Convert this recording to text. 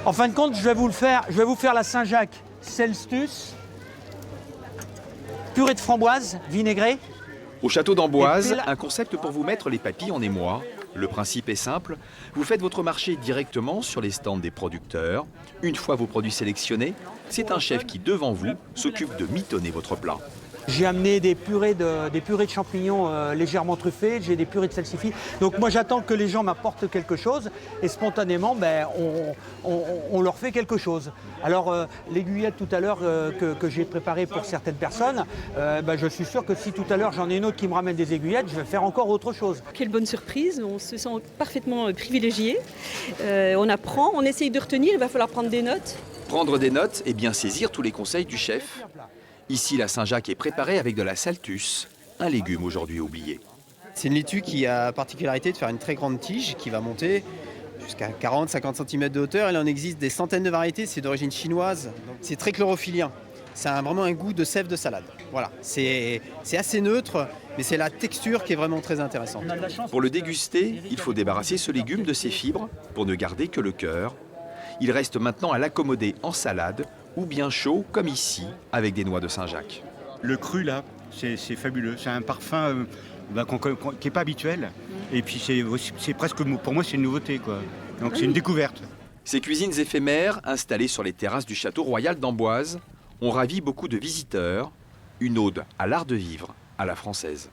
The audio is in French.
En fin de compte, je vais vous faire la Saint-Jacques Celsus, purée de framboise vinaigrée. Au château d'Amboise, Et puis là- un concept pour vous mettre les papilles en émoi. Le principe est simple, vous faites votre marché directement sur les stands des producteurs. Une fois vos produits sélectionnés, c'est un chef qui, devant vous, s'occupe de mitonner votre plat. J'ai amené des purées de champignons légèrement truffées, j'ai des purées de salsifis. Donc moi j'attends que les gens m'apportent quelque chose et spontanément on leur fait quelque chose. Alors l'aiguillette tout à l'heure que j'ai préparée pour certaines personnes, je suis sûr que si tout à l'heure j'en ai une autre qui me ramène des aiguillettes, je vais faire encore autre chose. Quelle bonne surprise, on se sent parfaitement privilégié. On apprend, on essaye de retenir, il va falloir prendre des notes. Prendre des notes et bien saisir tous les conseils du chef. Ici, la Saint-Jacques est préparée avec de la saltus, un légume aujourd'hui oublié. C'est une laitue qui a la particularité de faire une très grande tige qui va monter jusqu'à 40-50 cm de hauteur. Il en existe des centaines de variétés, c'est d'origine chinoise. Donc c'est très chlorophyllien. Ça a vraiment un goût de sève de salade. Voilà, c'est assez neutre, mais c'est la texture qui est vraiment très intéressante. Pour le déguster, il faut débarrasser ce légume de ses fibres pour ne garder que le cœur. Il reste maintenant à l'accommoder en salade ou bien chaud, comme ici, avec des noix de Saint-Jacques. Le cru, là, c'est fabuleux. C'est un parfum qui n'est pas habituel. Et puis, c'est presque, pour moi, c'est une nouveauté, quoi. Donc, c'est une découverte. Ces cuisines éphémères, installées sur les terrasses du château royal d'Amboise, ont ravi beaucoup de visiteurs. Une ode à l'art de vivre à la française.